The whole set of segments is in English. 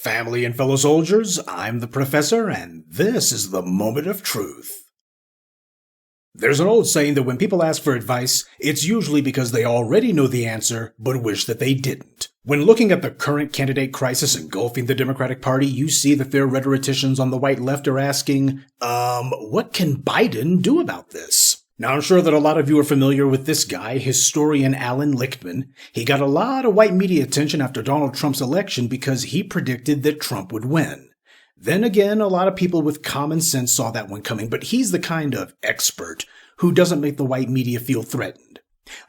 Family and fellow soldiers, I'm the Professor, and this is the Moment of Truth. There's an old saying that when people ask for advice, it's usually because they already know the answer, but wish that they didn't. When looking at the current candidate crisis engulfing the Democratic Party, you see that their rhetoricians on the white left are asking, what can Biden do about this? Now, I'm sure that a lot of you are familiar with this guy, historian Allan Lichtman. He got a lot of white media attention after Donald Trump's election because he predicted that Trump would win. Then again, a lot of people with common sense saw that one coming, but he's the kind of expert who doesn't make the white media feel threatened.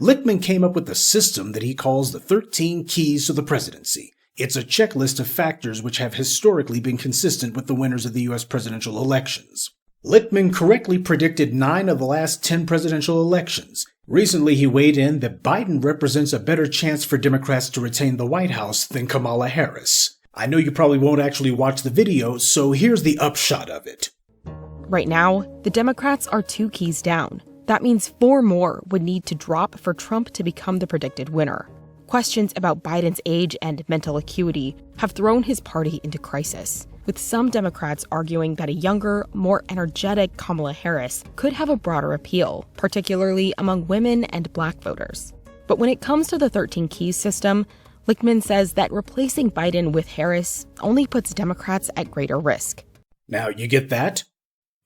Lichtman came up with a system that he calls the 13 Keys to the Presidency. It's a checklist of factors which have historically been consistent with the winners of the U.S. presidential elections. Lichtman correctly predicted 9 of the last 10 presidential elections. Recently, he weighed in that Biden represents a better chance for Democrats to retain the White House than Kamala Harris. I know you probably won't actually watch the video, so here's the upshot of it. Right now, the Democrats are 2 keys down. That means 4 more would need to drop for Trump to become the predicted winner. Questions about Biden's age and mental acuity have thrown his party into crisis, with some Democrats arguing that a younger, more energetic Kamala Harris could have a broader appeal, particularly among women and Black voters. But when it comes to the 13 Keys system, Lichtman says that replacing Biden with Harris only puts Democrats at greater risk. Now, you get that?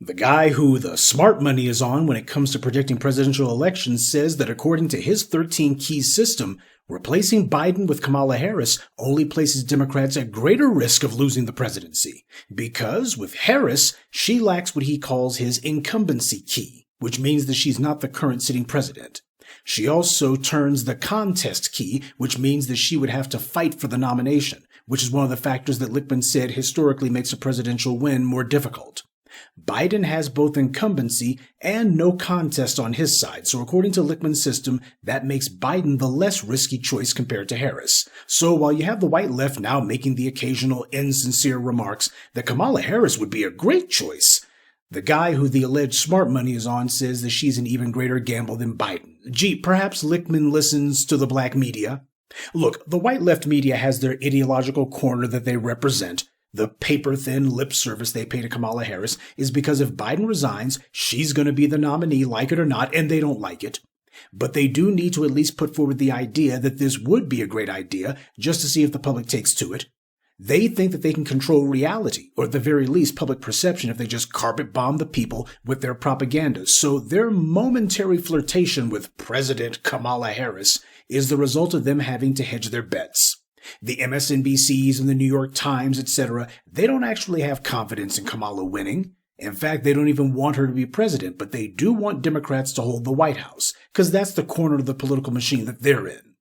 The guy who the smart money is on when it comes to predicting presidential elections says that according to his 13 Keys system, replacing Biden with Kamala Harris only places Democrats at greater risk of losing the presidency, because with Harris, she lacks what he calls his incumbency key, which means that she's not the current sitting president. She also turns the contest key, which means that she would have to fight for the nomination, which is one of the factors that Lichtman said historically makes a presidential win more difficult. Biden has both incumbency and no contest on his side, so according to Lichtman's system, that makes Biden the less risky choice compared to Harris. So while you have the white left now making the occasional insincere remarks that Kamala Harris would be a great choice, the guy who the alleged smart money is on says that she's an even greater gamble than Biden. Gee, perhaps Lichtman listens to the black media? Look, the white left media has their ideological corner that they represent. The paper-thin lip service they pay to Kamala Harris is because if Biden resigns, she's going to be the nominee, like it or not, and they don't like it. But they do need to at least put forward the idea that this would be a great idea, just to see if the public takes to it. They think that they can control reality, or at the very least public perception, if they just carpet bomb the people with their propaganda. So their momentary flirtation with President Kamala Harris is the result of them having to hedge their bets. The MSNBCs and the New York Times, etc., they don't actually have confidence in Kamala winning. In fact, they don't even want her to be president, but they do want Democrats to hold the White House, because that's the corner of the political machine that they're in.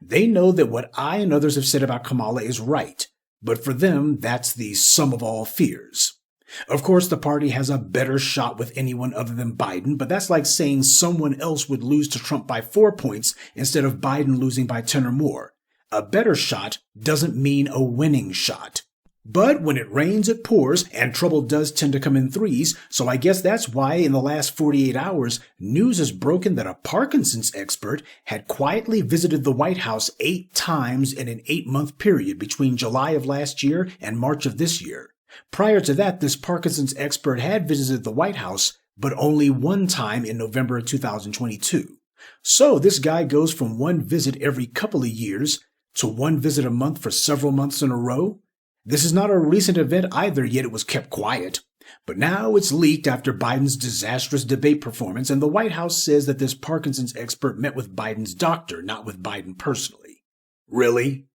They know that what I and others have said about Kamala is right, but for them, that's the sum of all fears. Of course, the party has a better shot with anyone other than Biden, but that's like saying someone else would lose to Trump by 4 points instead of Biden losing by 10 or more. A better shot doesn't mean a winning shot. But when it rains, it pours, and trouble does tend to come in threes, so I guess that's why in the last 48 hours, news has broken that a Parkinson's expert had quietly visited the White House 8 times in an 8-month period between July of last year and March of this year. Prior to that, this Parkinson's expert had visited the White House, but only 1 time in November of 2022. So this guy goes from 1 visit every couple of years to 1 visit a month for several months in a row. This is not a recent event either, yet it was kept quiet. But now it's leaked after Biden's disastrous debate performance, and the White House says that this Parkinson's expert met with Biden's doctor, not with Biden personally. Really?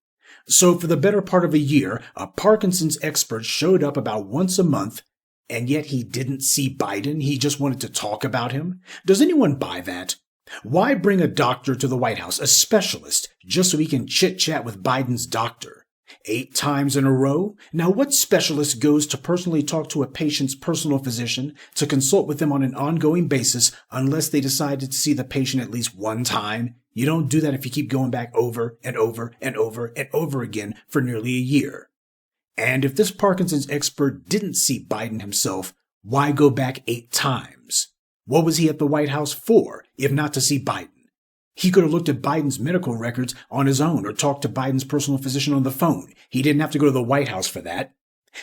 So for the better part of a year, a Parkinson's expert showed up about once a month, and yet he didn't see Biden, he just wanted to talk about him? Does anyone buy that? Why bring a doctor to the White House, a specialist, just so he can chit-chat with Biden's doctor? 8 times in a row? Now, what specialist goes to personally talk to a patient's personal physician to consult with them on an ongoing basis unless they decided to see the patient at least 1 time? You don't do that if you keep going back over and over and over and over again for nearly a year. And if this Parkinson's expert didn't see Biden himself, why go back 8 times? What was he at the White House for, if not to see Biden? He could have looked at Biden's medical records on his own or talked to Biden's personal physician on the phone. He didn't have to go to the White House for that.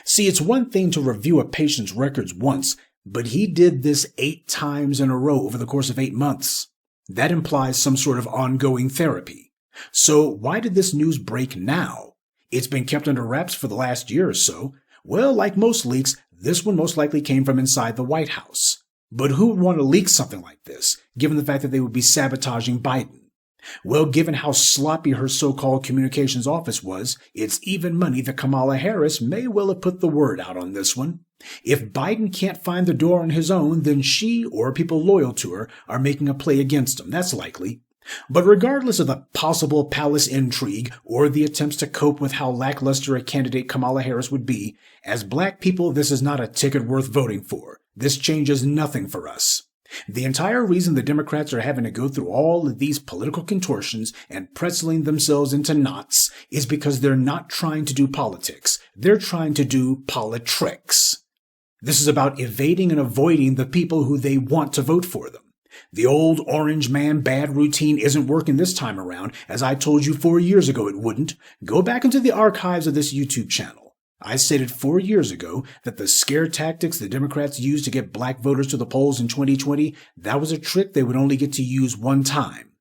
See, it's one thing to review a patient's records once, but he did this 8 times in a row over the course of 8 months. That implies some sort of ongoing therapy. So why did this news break now? It's been kept under wraps for the last year or so. Well, like most leaks, this one most likely came from inside the White House. But who would want to leak something like this, given the fact that they would be sabotaging Biden? Well, given how sloppy her so-called communications office was, it's even money that Kamala Harris may well have put the word out on this one. If Biden can't find the door on his own, then she or people loyal to her are making a play against him. That's likely. But regardless of the possible palace intrigue or the attempts to cope with how lackluster a candidate Kamala Harris would be, as black people, this is not a ticket worth voting for. This changes nothing for us. The entire reason the Democrats are having to go through all of these political contortions and pretzeling themselves into knots is because they're not trying to do politics. They're trying to do politricks. This is about evading and avoiding the people who they want to vote for them. The old orange man bad routine isn't working this time around, as I told you 4 years ago it wouldn't. Go back into the archives of this YouTube channel. I stated 4 years ago that the scare tactics the Democrats used to get black voters to the polls in 2020, that was a trick they would only get to use one time.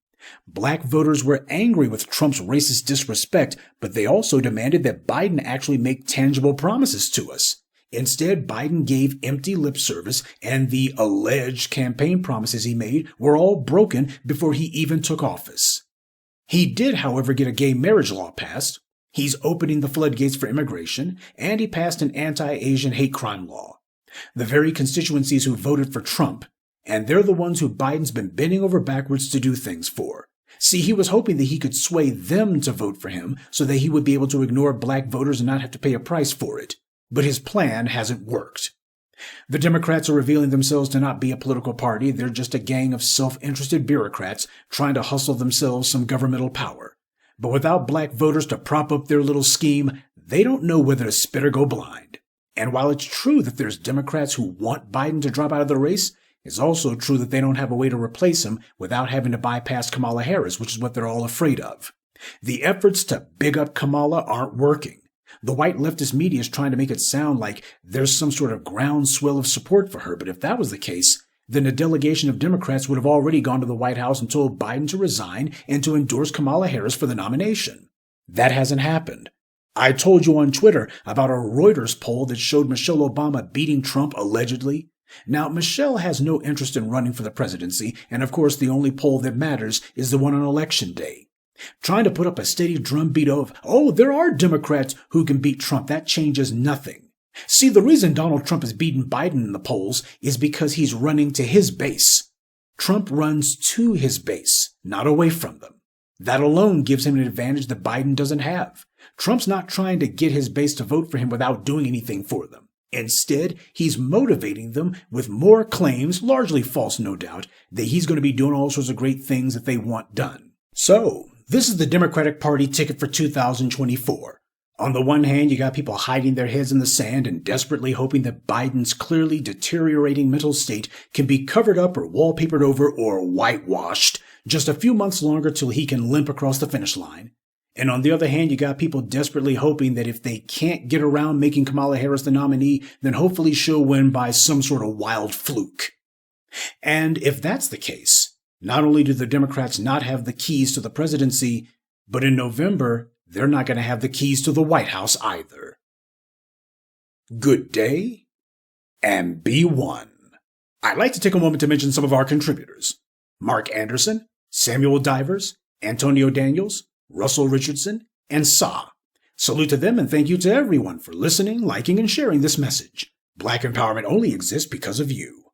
Black voters were angry with Trump's racist disrespect, but they also demanded that Biden actually make tangible promises to us. Instead, Biden gave empty lip service, and the alleged campaign promises he made were all broken before he even took office. He did, however, get a gay marriage law passed. He's opening the floodgates for immigration, and he passed an anti-Asian hate crime law. The very constituencies who voted for Trump, and they're the ones who Biden's been bending over backwards to do things for. See, he was hoping that he could sway them to vote for him so that he would be able to ignore black voters and not have to pay a price for it. But his plan hasn't worked. The Democrats are revealing themselves to not be a political party. They're just a gang of self-interested bureaucrats trying to hustle themselves some governmental power. But without black voters to prop up their little scheme, they don't know whether to spit or go blind. And while it's true that there's Democrats who want Biden to drop out of the race, it's also true that they don't have a way to replace him without having to bypass Kamala Harris, which is what they're all afraid of. The efforts to big up Kamala aren't working. The white leftist media is trying to make it sound like there's some sort of groundswell of support for her, but if that was the case, then a delegation of Democrats would have already gone to the White House and told Biden to resign and to endorse Kamala Harris for the nomination. That hasn't happened. I told you on Twitter about a Reuters poll that showed Michelle Obama beating Trump allegedly. Now, Michelle has no interest in running for the presidency, and of course the only poll that matters is the one on Election Day. Trying to put up a steady drumbeat of, oh, there are Democrats who can beat Trump, that changes nothing. See, the reason Donald Trump is beating Biden in the polls is because he's running to his base. Trump runs to his base, not away from them. That alone gives him an advantage that Biden doesn't have. Trump's not trying to get his base to vote for him without doing anything for them. Instead, he's motivating them with more claims, largely false no doubt, that he's going to be doing all sorts of great things that they want done. So, this is the Democratic Party ticket for 2024. On the one hand, you got people hiding their heads in the sand and desperately hoping that Biden's clearly deteriorating mental state can be covered up or wallpapered over or whitewashed just a few months longer till he can limp across the finish line. And on the other hand, you got people desperately hoping that if they can't get around making Kamala Harris the nominee, then hopefully she'll win by some sort of wild fluke. And if that's the case, not only do the Democrats not have the keys to the presidency, but in November, they're not going to have the keys to the White House either. Good day, and be one. I'd like to take a moment to mention some of our contributors. Mark Anderson, Samuel Divers, Antonio Daniels, Russell Richardson, and Sa. Salute to them and thank you to everyone for listening, liking, and sharing this message. Black empowerment only exists because of you.